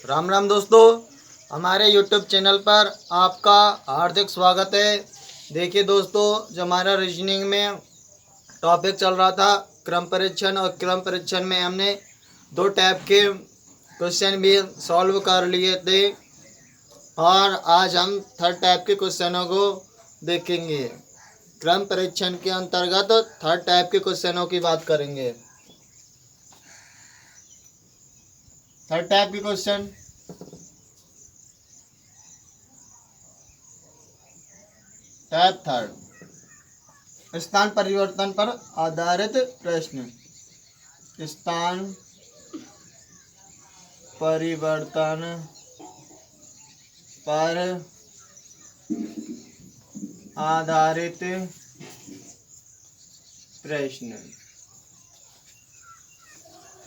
राम राम दोस्तों, हमारे YouTube channel पर आपका हार्दिक स्वागत है। देखिए दोस्तों, जो हमारा रीजनिंग में टॉपिक चल रहा था क्रम परीक्षण, और क्रम परीक्षण में हमने दो टाइप के क्वेश्चन भी सॉल्व कर लिए थे, और आज हम थर्ड टाइप के क्वेश्चनों को देखेंगे। क्रम परीक्षण के अंतर्गत थर्ड टाइप के क्वेश्चनों की बात करेंगे। थर्ड टाइप के क्वेश्चन, टाइप थर्ड, स्थान परिवर्तन पर आधारित प्रश्न। स्थान परिवर्तन पर आधारित प्रश्न।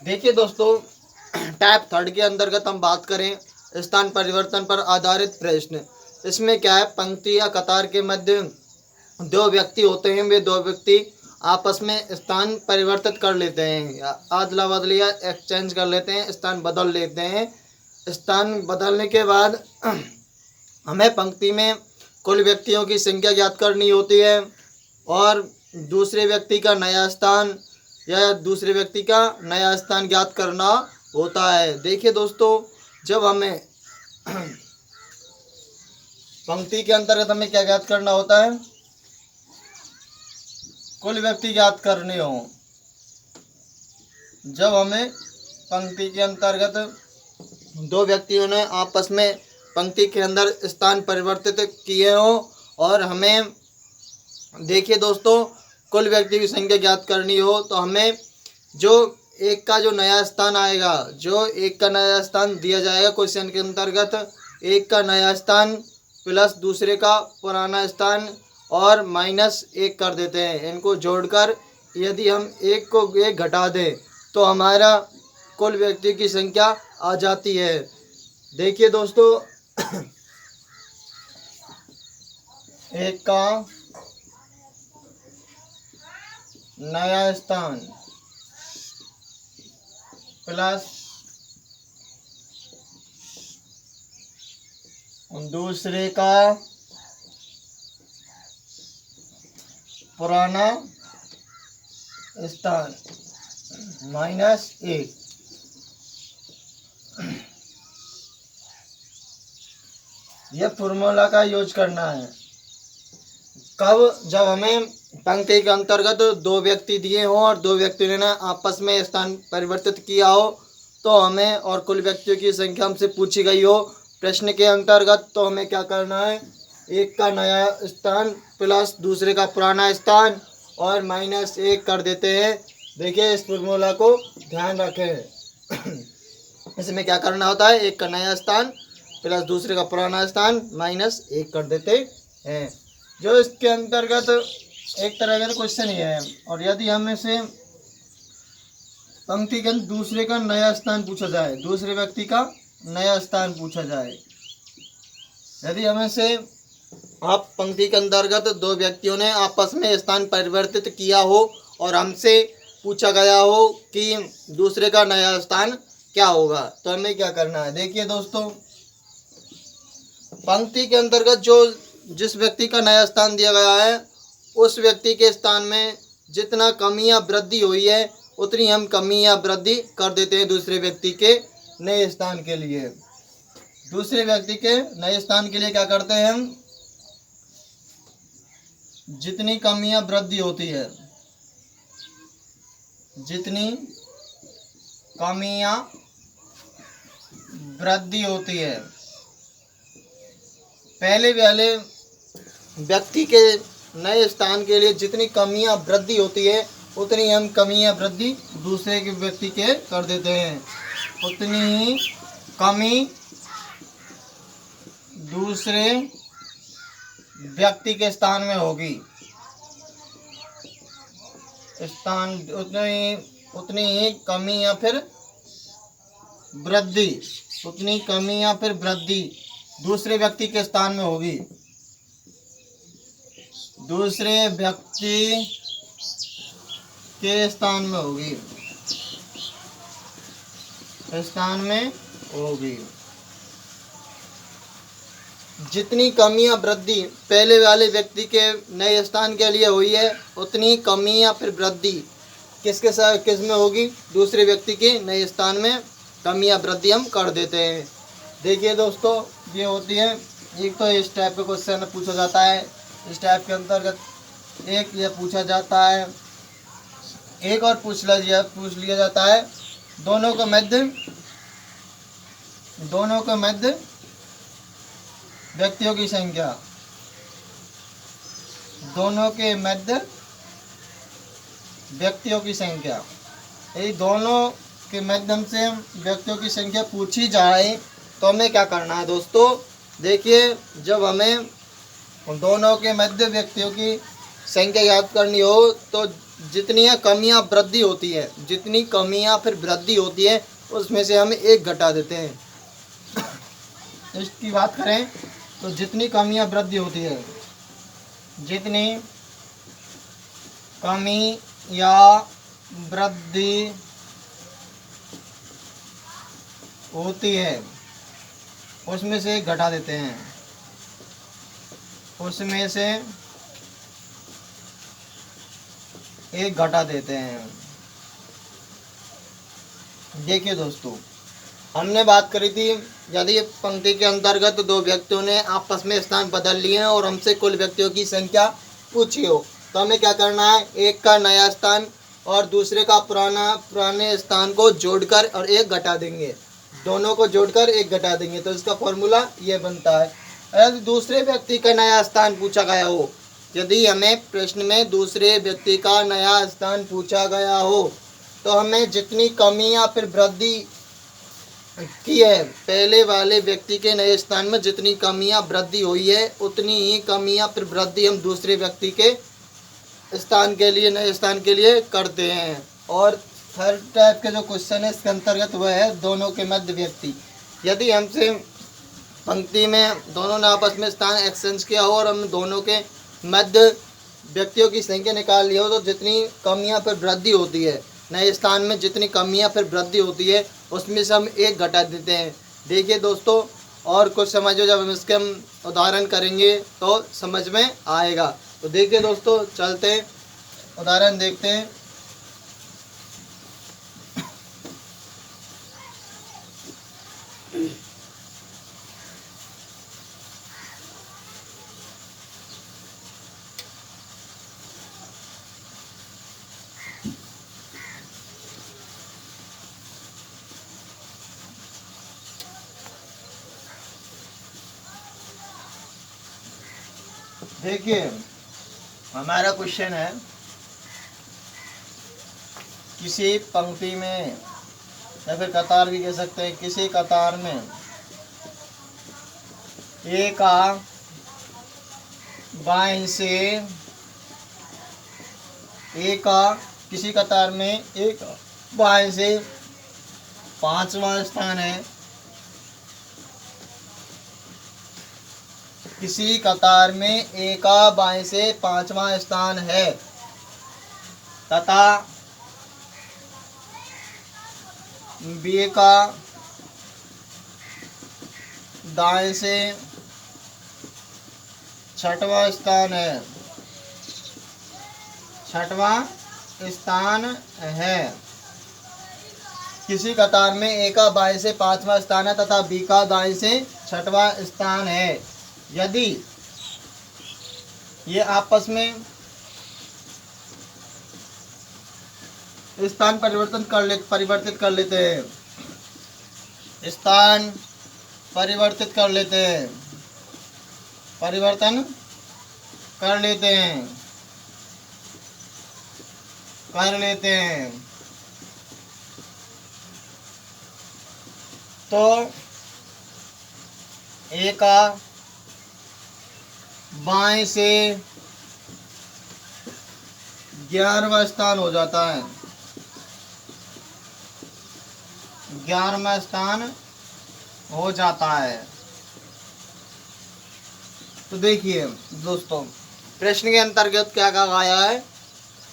देखिए दोस्तों, टाइप थर्ड के अंतर्गत हम बात करें स्थान परिवर्तन पर आधारित प्रश्न। इसमें क्या है, पंक्ति या कतार के मध्य दो व्यक्ति होते हैं, वे दो व्यक्ति आपस में स्थान परिवर्तित कर लेते हैं, अदला बदली या एक्सचेंज कर लेते हैं, स्थान बदल लेते हैं। स्थान बदलने के बाद हमें पंक्ति में कुल व्यक्तियों की संख्या ज्ञात करनी होती है, और दूसरे व्यक्ति का नया स्थान या दूसरे व्यक्ति का नया स्थान ज्ञात करना होता है। देखिए दोस्तों, जब हमें पंक्ति के अंतर्गत हमें क्या ज्ञात करना होता है, कुल व्यक्ति ज्ञात करने हो। जब हमें पंक्ति के अंतर्गत दो व्यक्तियों ने आपस में पंक्ति के अंदर स्थान परिवर्तित किए हो, और हमें देखिए दोस्तों कुल व्यक्ति की संख्या ज्ञात करनी हो, तो हमें जो एक का जो नया स्थान आएगा, जो एक का नया स्थान दिया जाएगा क्वेश्चन के अंतर्गत, एक का नया स्थान प्लस दूसरे का पुराना स्थान और माइनस एक कर देते हैं। इनको जोड़कर यदि हम एक को एक घटा दें तो हमारा कुल व्यक्ति की संख्या आ जाती है। देखिए दोस्तों, एक का नया स्थान प्लस दूसरे का पुराना स्थान माइनस एक। यह फॉर्मूला का यूज करना है कब, जब हमें पंक्ति के अंतर्गत दो व्यक्ति दिए हों और दो व्यक्तियों ने आपस में स्थान परिवर्तित किया हो, तो हमें और कुल व्यक्तियों की संख्या हमसे पूछी गई हो प्रश्न के अंतर्गत, तो हमें क्या करना है, एक का नया स्थान प्लस दूसरे का पुराना स्थान और माइनस एक कर देते हैं। देखिए इस फॉर्मूला को ध्यान रखें। इसमें क्या करना होता है, एक का नया स्थान प्लस दूसरे का पुराना स्थान माइनस एक कर देते हैं। जो इसके अंतर्गत एक तरह का क्वेश्चन ही है, और यदि हमें से पंक्ति के दूसरे का नया स्थान पूछा जाए, दूसरे व्यक्ति का नया स्थान पूछा जाए, यदि हमें से आप पंक्ति के अंतर्गत दो व्यक्तियों ने आपस में स्थान परिवर्तित किया हो और हमसे पूछा गया हो कि दूसरे का नया स्थान क्या होगा, तो हमें क्या करना है। देखिए दोस्तों, पंक्ति के अंतर्गत जो जिस व्यक्ति का नया स्थान दिया गया है, उस व्यक्ति के स्थान में जितना कमी या वृद्धि हुई है उतनी हम कमी या वृद्धि कर देते हैं दूसरे व्यक्ति के नए स्थान के लिए। दूसरे व्यक्ति के नए स्थान के लिए क्या करते हैं हम, जितनी कमी या वृद्धि होती है, जितनी कमी या वृद्धि होती है, पहले वाले व्यक्ति के नए स्थान के लिए जितनी कमी या वृद्धि होती है उतनी हम कमी या वृद्धि दूसरे के व्यक्ति के कर देते हैं। उतनी ही कमी दूसरे व्यक्ति के स्थान में होगी, स्थान उतनी ही कमी या फिर वृद्धि, उतनी कमी या फिर वृद्धि दूसरे व्यक्ति के स्थान में होगी, दूसरे व्यक्ति के स्थान में होगी, स्थान में होगी। जितनी कमी या वृद्धि पहले वाले व्यक्ति के नए स्थान के लिए हुई है, उतनी कमी या फिर वृद्धि किसके साथ किस में होगी, दूसरे व्यक्ति के नए स्थान में कमी या वृद्धि हम कर देते हैं। देखिए दोस्तों, ये होती है, एक तो इस टाइप का क्वेश्चन पूछा जाता है। इस टाइप के अंतर्गत एक ये पूछा जाता है, एक और पूछ लिया जाता है, दोनों का मध्य व्यक्तियों की संख्या, दोनों के मध्य व्यक्तियों की संख्या। यदि दोनों के माध्यम से व्यक्तियों की संख्या पूछी जाए तो हमें क्या करना है दोस्तों। देखिए, जब हमें दोनों के मध्य व्यक्तियों की संख्या याद करनी हो तो जितनी कमियां वृद्धि होती है, जितनी कमियां फिर वृद्धि होती है, उसमें से हम एक घटा देते हैं। इसकी बात करें तो जितनी कमियां वृद्धि होती है, जितनी कमी या वृद्धि होती है उसमें से घटा देते हैं, उसमें से एक घटा देते हैं। देखिए दोस्तों, हमने बात करी थी, यदि पंक्ति के अंतर्गत दो व्यक्तियों ने आपस में स्थान बदल लिए हैं और हमसे कुल व्यक्तियों की संख्या पूछी हो तो हमें क्या करना है, एक का नया स्थान और दूसरे का पुराने स्थान को जोड़कर और एक घटा देंगे, दोनों को जोड़कर एक घटा देंगे। तो इसका फॉर्मूला ये बनता है। यदि दूसरे व्यक्ति का नया स्थान पूछा गया हो, यदि हमें प्रश्न में दूसरे व्यक्ति का नया स्थान पूछा गया हो तो हमें जितनी कमी या फिर वृद्धि की है, पहले वाले व्यक्ति के नए स्थान में जितनी कमी या वृद्धि हुई है उतनी ही कमी या फिर वृद्धि हम दूसरे व्यक्ति के स्थान के लिए, नए स्थान के लिए करते हैं। और थर्ड टाइप के जो क्वेश्चन है इसके अंतर्गत वह है दोनों के मध्य व्यक्ति। यदि हमसे पंक्ति में दोनों ने आपस में स्थान एक्सचेंज किया हो और हम दोनों के मध्य व्यक्तियों की संख्या निकाल ली हो तो जितनी कमियां फिर वृद्धि होती है, नए स्थान में जितनी कमियां फिर वृद्धि होती है उसमें से हम एक घटा देते हैं। देखिए दोस्तों, और कुछ समझो, जब हम इसके उदाहरण करेंगे तो समझ में आएगा। तो देखिए दोस्तों, चलते हैं उदाहरण देखते हैं। देखिए, हमारा क्वेश्चन है, किसी पंक्ति में या फिर कतार भी कह सकते हैं, किसी कतार में ए का बाएं से ए का किसी कतार में ए का बाएं से पांचवा स्थान है, किसी कतार में ए का बाएं से पांचवा स्थान है तथा बी का दाएं से छठवां स्थान है, छठवां स्थान है। किसी कतार में ए का बाएं से पांचवा स्थान है तथा बी का दाएं से छठवां स्थान है। यदि ये आपस में स्थान परिवर्तित कर लेते हैं, स्थान परिवर्तित कर लेते हैं, परिवर्तन कर लेते हैं, तो ए का बाएं से 11वां स्थान हो जाता है, 11वां स्थान हो जाता है। तो देखिए दोस्तों, प्रश्न के अंतर्गत क्या कहा गया है,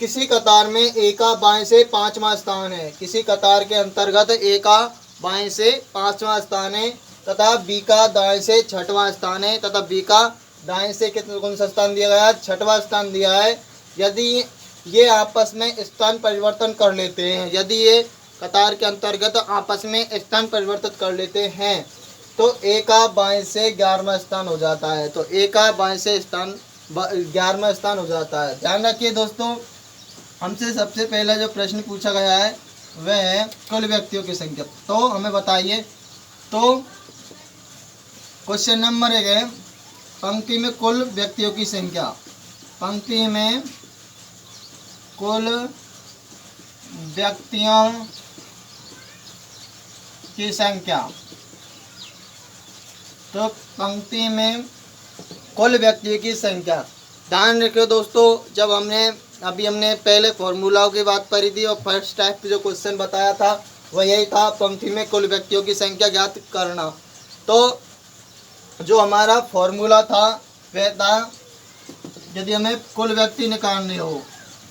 किसी कतार में ए का बाएं से पांचवा स्थान है, किसी कतार के अंतर्गत ए का बाएं से पांचवा स्थान है, तथा बी का दाएं से छठवां स्थान है, तथा बी का दाएं से कितना कौन सा स्थान दिया गया है, छठवां स्थान दिया है। यदि ये आपस में स्थान परिवर्तन कर लेते हैं, यदि ये कतार के अंतर्गत आपस में स्थान परिवर्तित कर लेते हैं तो ए का बाएं से 11वां स्थान हो जाता है। तो ए का बाएं से स्थान 11वां स्थान हो जाता है। ध्यान रखिए दोस्तों, हमसे सबसे पहला जो प्रश्न पूछा गया है वह है कुल व्यक्तियों की संख्या। तो हमें बताइए, तो क्वेश्चन नंबर 1 है पंक्ति में कुल व्यक्तियों की संख्या। पंक्ति में कुल व्यक्तियों की संख्या। तो पंक्ति में कुल व्यक्तियों की संख्या। ध्यान रखिए दोस्तों, जब हमने पहले फॉर्मूलाओं की बात करी थी और फर्स्ट टाइप जो क्वेश्चन बताया था वह यही था, पंक्ति में कुल व्यक्तियों की संख्या ज्ञात करना। तो जो हमारा फॉर्मूला था वह था, यदि हमें कुल व्यक्ति निकालने हो,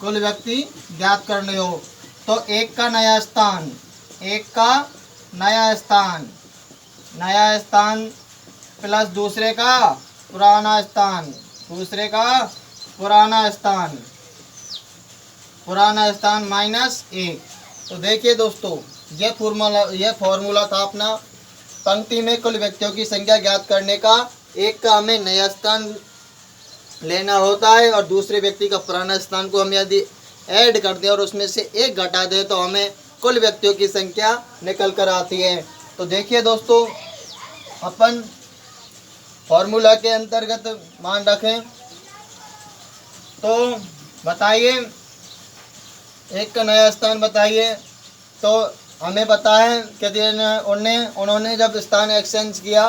कुल व्यक्ति ज्ञात करने हो, तो एक का नया स्थान, एक का नया स्थान, नया स्थान प्लस दूसरे का पुराना स्थान, दूसरे का पुराना स्थान, पुराना स्थान माइनस 1। तो देखिए दोस्तों, यह फॉर्मूला था अपना पंक्ति में कुल व्यक्तियों की संख्या ज्ञात करने का। एक का हमें नया स्थान लेना होता है और दूसरे व्यक्ति का पुराना स्थान को हम यदि ऐड कर दें और उसमें से एक घटा दें तो हमें कुल व्यक्तियों की संख्या निकल कर आती है। तो देखिए दोस्तों, अपन फॉर्मूला के अंतर्गत मान रखें तो बताइए, एक का नया स्थान बताइए। तो हमें पता है कि उन्होंने जब स्थान एक्सचेंज किया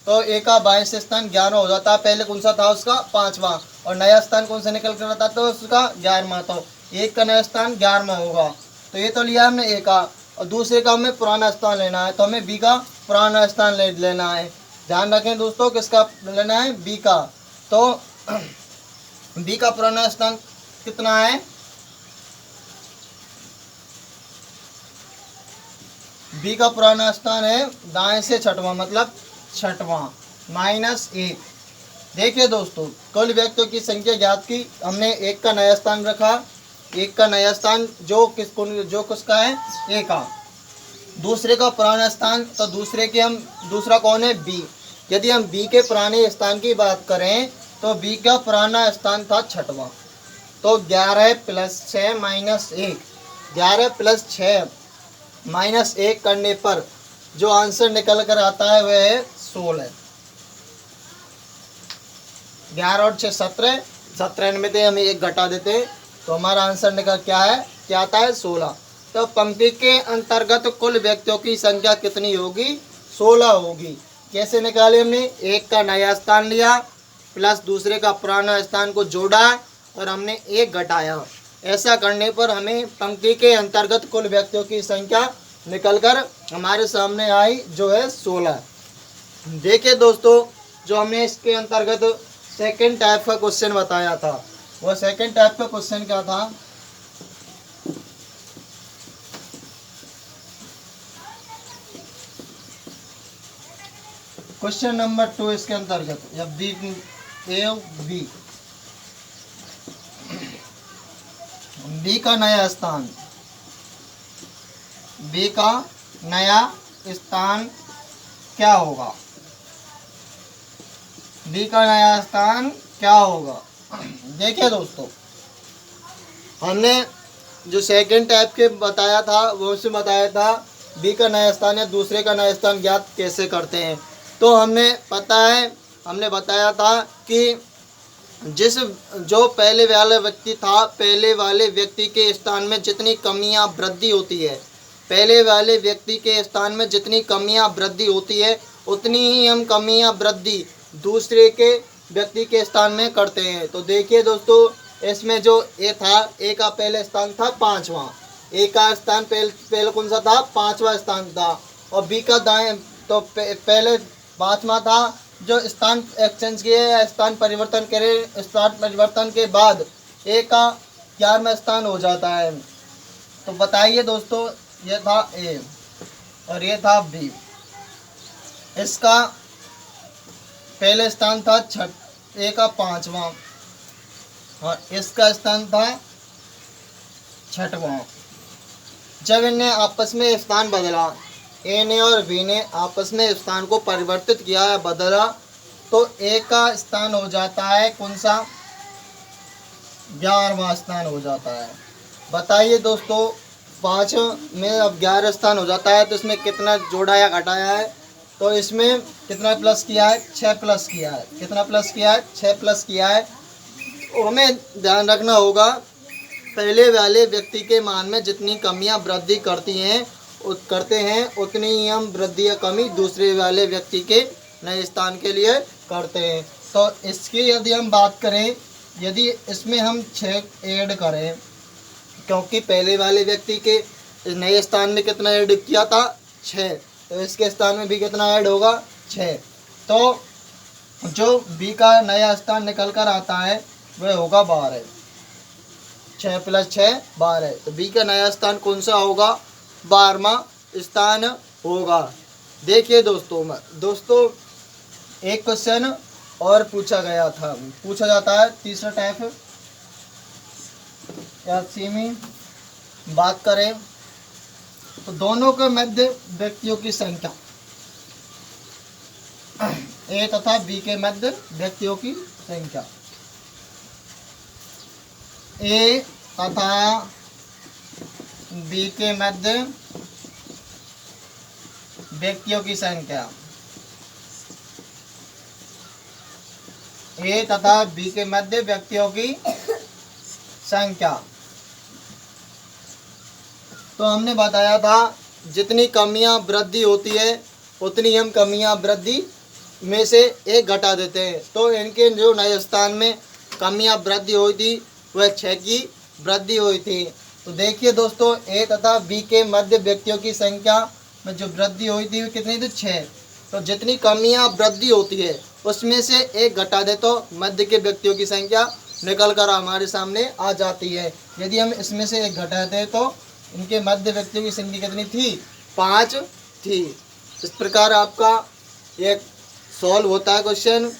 तो एक का बाएं से स्थान 11 हो जाता है। पहले कौन सा था उसका 5वां, और नया स्थान कौन सा निकल कर आता तो उसका 11वां। तो एक का नया स्थान 11वां होगा। तो ये तो लिया हमने ए का, और दूसरे का हमें पुराना स्थान लेना है, तो हमें बी का पुराना स्थान लेना है। ध्यान रखें दोस्तों, किसका लेना है, बी का। तो बी का पुराना स्थान कितना है, बी का पुराना स्थान है दाएं से छठवां, मतलब छठवां माइनस 1। देखिए दोस्तों, कुल व्यक्तियों की संख्या ज्ञात की, हमने एक का नया स्थान रखा, एक का नया स्थान जो किसका है, ए का। दूसरे का पुराना स्थान, तो दूसरा कौन है, बी। यदि हम बी के पुराने स्थान की बात करें तो बी का पुराना स्थान था छठवां। तो 11 प्लस 6 माइनस 1, 11 प्लस 6 माइनस 1 करने पर जो आंसर निकल कर आता है वह है 16। 11 और 6 17, 17 में से हम एक घटा देते हैं तो हमारा आंसर निकल क्या आता है, 16। तो पंक्ति के अंतर्गत कुल व्यक्तियों की संख्या कितनी होगी, 16 होगी। कैसे निकाले हमने, एक का नया स्थान लिया प्लस दूसरे का पुराना स्थान को जोड़ा और हमने एक घटाया। ऐसा करने पर हमें पंक्ति के अंतर्गत कुल व्यक्तियों की संख्या निकलकर हमारे सामने आई, जो है 16। देखिए दोस्तों, जो हमने इसके अंतर्गत सेकंड टाइप का क्वेश्चन बताया था, वह सेकंड टाइप का क्वेश्चन क्या था, क्वेश्चन नंबर 2 इसके अंतर्गत, या बी का नया स्थान, बी का नया स्थान क्या होगा, बी का नया स्थान क्या होगा। देखिए दोस्तों, हमने जो सेकंड टाइप के बताया था वो उसमें बताया था बी का नया स्थान या दूसरे का नया स्थान ज्ञात कैसे करते हैं। तो हमने बताया था कि जो पहले वाले व्यक्ति था, पहले वाले व्यक्ति के स्थान में जितनी कमियां वृद्धि होती है, पहले वाले व्यक्ति के स्थान में जितनी कमियां वृद्धि होती है उतनी ही हम कमियां वृद्धि दूसरे के व्यक्ति के स्थान में करते हैं। तो देखिए दोस्तों, इसमें जो ए था, ए का पहले स्थान था 5वां, ए का स्थान पहले कौन सा था, 5वां स्थान था, और बी का दाएं तो पहले 5वां था। जो स्थान एक्सचेंज किए, स्थान परिवर्तन करे, स्थान परिवर्तन के बाद ए का 11वां स्थान हो जाता है। तो बताइए दोस्तों, ये था ए और ये था बी। इसका पहले स्थान था ए का 5वां और इसका स्थान था 6वां। जब इनने आपस में स्थान बदला, ए ने और बी ने आपस में स्थान को परिवर्तित किया है, बदला, तो ए का स्थान हो जाता है कौन सा? 11वां स्थान हो जाता है। बताइए दोस्तों, 5 में अब 11 स्थान हो जाता है तो इसमें कितना जोड़ा या घटाया है? तो इसमें कितना प्लस किया है? 6 प्लस किया है। कितना प्लस किया है? 6 प्लस किया है। तो हमें ध्यान रखना होगा, पहले वाले व्यक्ति के मान में जितनी कमियां वृद्धि करते हैं उतनी ही हम वृद्धि या कमी दूसरे वाले व्यक्ति के नए स्थान के लिए करते हैं। तो इसकी यदि हम बात करें, यदि इसमें हम 6 ऐड करें, क्योंकि पहले वाले व्यक्ति के नए स्थान में कितना ऐड किया था? 6, तो इसके स्थान में भी कितना ऐड होगा? 6। तो जो बी का नया स्थान निकल कर आता है वह होगा 12। 6 + 6 12। तो बी का नया स्थान कौन सा होगा? 12वां स्थान होगा। देखिए दोस्तों एक क्वेश्चन और पूछा जाता है, तीसरा टाइप या सीमी बात करें तो दोनों के मध्य व्यक्तियों की संख्या, ए तथा बी के मध्य व्यक्तियों की संख्या, ए तथा बी के मध्य व्यक्तियों की संख्या, ए तथा बी के मध्य व्यक्तियों की संख्या। तो हमने बताया था जितनी कमियां वृद्धि होती है उतनी हम कमियां वृद्धि में से एक घटा देते हैं। तो इनके जो नए स्थान में कमियां वृद्धि हुई थी वह 6 की वृद्धि हुई थी। तो देखिए दोस्तों, ए तथा बी के मध्य व्यक्तियों की संख्या में जो वृद्धि हुई थी वो कितनी थी? 6। तो जितनी कमियां वृद्धि होती है उसमें से एक घटा दे तो मध्य के व्यक्तियों की संख्या निकल कर हमारे सामने आ जाती है। यदि हम इसमें से एक घटाते तो इनके मध्य व्यक्तियों की संख्या कितनी थी? 5 थी। इस प्रकार आपका ये सॉल्व होता है क्वेश्चन।